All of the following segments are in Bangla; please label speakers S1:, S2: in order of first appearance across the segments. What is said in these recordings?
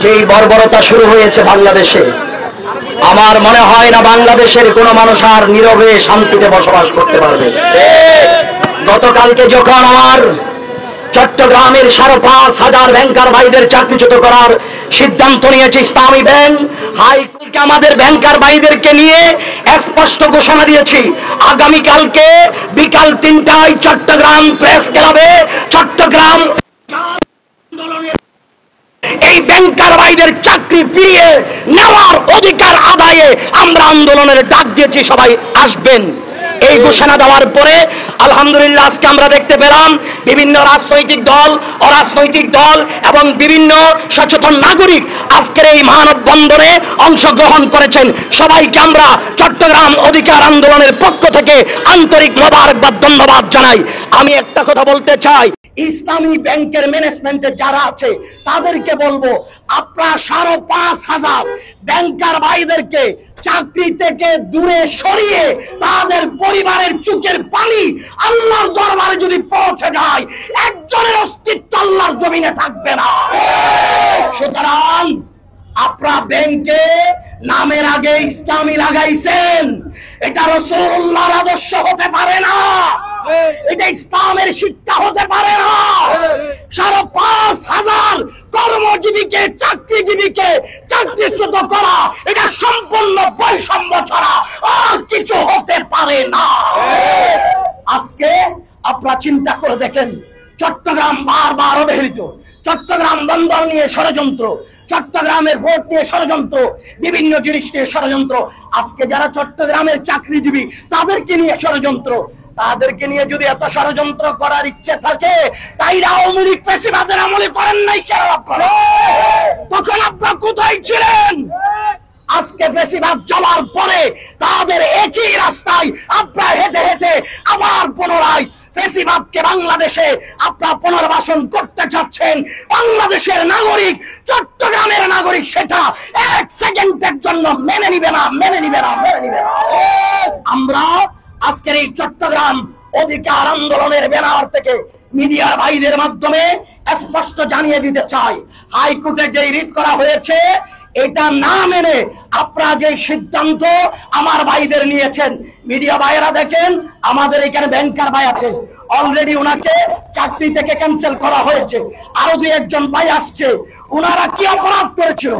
S1: যেই বর্বরতা শুরু হয়েছে বাংলাদেশে, আমার মনে হয় না বাংলাদেশের কোনো মানুষ আর নীরবে শান্তিতে বসবাস করতে পারবে। গতকালকে যখন আমার চট্টগ্রামের 5,500 ব্যাংকার ভাইদের চাকরিচ্যুত করার সিদ্ধান্ত নিয়েছে ইসলামী ব্যাংক, হাইকোর্টে আমাদের ব্যাংকার ভাইদেরকে নিয়ে স্পষ্ট ঘোষণা দিয়েছি, আগামীকালকে বিকাল 3টায় চট্টগ্রাম প্রেস ক্লাবে চট্টগ্রাম এই ব্যাংকার ভাইদের চাকরি ফিরিয়ে নেওয়ার অধিকার আদায়ে আমরা আন্দোলনের ডাক দিয়েছি, সবাই আসবেন। এই ঘোষণা দেওয়ার পরে আলহামদুলিল্লাহ আজকে আমরা দেখতে পেলাম বিভিন্ন রাজনৈতিক দল, অরাজনৈতিক দল এবং বিভিন্ন সচেতন নাগরিক আজকের এই মানববন্ধনে অংশগ্রহণ করেছেন। সবাইকে আমরা চট্টগ্রাম অধিকার আন্দোলনের পক্ষ থেকে আন্তরিক মোবারকবাদ, ধন্যবাদ জানাই। আমি একটা কথা বলতে চাই, ইসলামী ব্যাংকের ম্যানেজমেন্টে যারা আছে তাদেরকে বলবো, আপনারা 5,500 ব্যাংকার ভাইদেরকে চাকরি থেকে দূরে সরিয়ে তাদের পরিবারের চোখের পানি আল্লাহর দরবারে যদি পৌঁছে যায়, একজনের অস্তিত্ব আল্লাহর জমিনে থাকবে না। সুতরাং আপনারা ব্যাংকে নামের আগে ইসলামী লাগাইছেন, এটা রাসূলুল্লাহর আদর্শ হতে পারে না, এটা ইসলামের শিক্ষা হতে পারে না। 5,500 কর্মজীবীকে, চাকরিজীবীকে চাকরিচ্যুত করা, এটা সম্পূর্ণ বৈষম্য ছাড়া আর কিছু হতে পারে না। আজকে আপনারা চিন্তা করে দেখেন, চট্টগ্রাম বারবার অবহেলিত, চট্টগ্রাম বন্দর নিয়ে ষড়যন্ত্র, চট্টগ্রামের ভোট নিয়ে ষড়যন্ত্র, বিভিন্ন জিনিস নিয়ে ষড়যন্ত্র। আজকে যারা চট্টগ্রামের চাকরিজীবী তাদেরকে নিয়ে ষড়যন্ত্র, তাদেরকে নিয়ে যদি এত ষড়যন্ত্র করার ইচ্ছে থাকে, তাইরা আওয়ামী লীগ ফ্যাসিবাদের আমলে করেন নাই কেন আপনারা? তখন আপনারা কোথায় ছিলেন? আজকে ফ্যাসিবাদ চলার পরে তাদের একই রাস্তায় আপনারা হেঁটে হেঁটে আবার পুনরায় ফ্যাসিবাদকে বাংলাদেশে আপনারা পুনর্বাসন করতে চাচ্ছেন। বাংলাদেশের নাগরিক, চট্টগ্রামের নাগরিক সেটা 1 সেকেন্ডের জন্য মেনে নিবে না, মেনে নিবে না, মেনে নিবে না। আমরা আজকের এই চট্টগ্রাম অধিকার আন্দোলনের ব্যানার থেকে মিডিয়ার ভাইদের মাধ্যমে স্পষ্ট জানিয়ে দিতে চাই, হাইকোর্টে যে রিট করা হয়েছে এটা না মেনে আপনারা যে সিদ্ধান্ত আমার ভাইদের নিয়েছেন, মিডিয়া ভাইয়েরা দেখেন, আমাদের এখানে ব্যাংকার ভাই আছে, অলরেডি ওনাকে চাকরি থেকে ক্যান্সেল করা হয়েছে, আরো 2-1 ভাই আসছে। ওনারা কি অপরাধ করেছিল?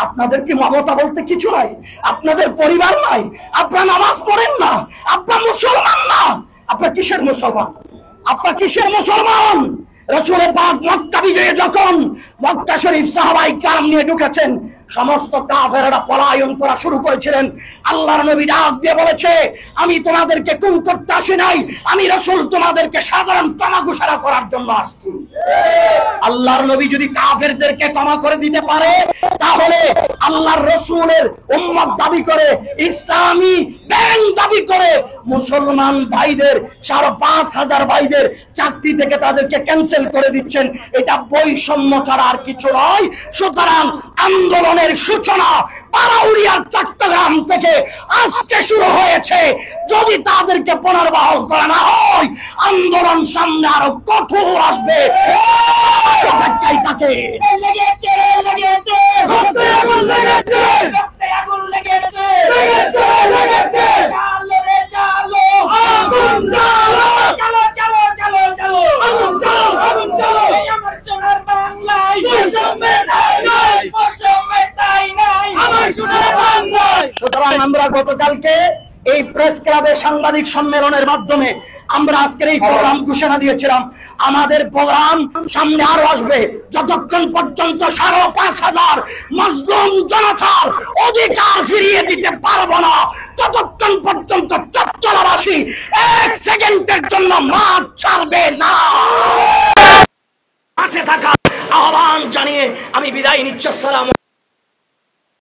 S1: আপনাদের কি মমতা বলতে কিছু নাই? আপনাদের পরিবার নাই? আপনারা নামাজ পড়েন না? আপনারা মুসলমান না? আপনারা কিসের মুসলমান? আপনারা কিসের মুসলমান? রাসূল পাক মক্কা বিজয়ে যখন মক্কা শরীফ সাহাবায়ে কেরাম নিয়ে ঢুকেছেন, সমস্ত কাফেররা পলায়ন করা শুরু করেছিলেন। আল্লাহর নবী ডাক দিয়ে বলেছে, আমি তোমাদেরকে খুন করতে আসি নাই, আমি রাসূল তোমাদেরকে সাধারণ ক্ষমা ঘোষণা করার জন্য আসছি। আল্লাহর নবী যদি কাফেরদেরকে ক্ষমা করে দিতে পারে, তাহলে আল্লাহর রাসূলের উম্মত দাবি করে, ইসলামী ব্যাংক দাবি করে মুসলমান ভাইদের 5,500 ভাইদের চাকরি থেকে তাদেরকে ক্যান্সেল করে দিচ্ছেন, এটা বৈষম্য ছাড়া আর কিছু নয়। সুতরাং আন্দোলনের সূচনা পাড়াউড়িয়া চট্টগ্রাম থেকে আজকে শুরু হয়েছে। যদি তাদেরকে পুনর্বহাল করা না হয়, আন্দোলন সামনে আরো কঠোর আসবে। তাকে সুতরাং আমরা গতকালকে এই প্রেস ক্লাবে সাংবাদিক সম্মেলনের মাধ্যমে আমরা আজকের এই প্রোগ্রাম ঘোষণা দিয়েছিলাম। আমাদের প্রোগ্রাম সামনে আরো আসবে, যতক্ষণ পর্যন্ত 5,500 মজলুম জনতার অধিকার ফিরিয়ে দিতে পারবো না, ততক্ষণ পর্যন্ত চট্টগ্রামবাসী 1 সেকেন্ডের জন্য মাঠ ছাড়বে না। মাঠে থাকা আহ্বান জানিয়ে আমি বিদায় নিচ্ছি। আসসালাম।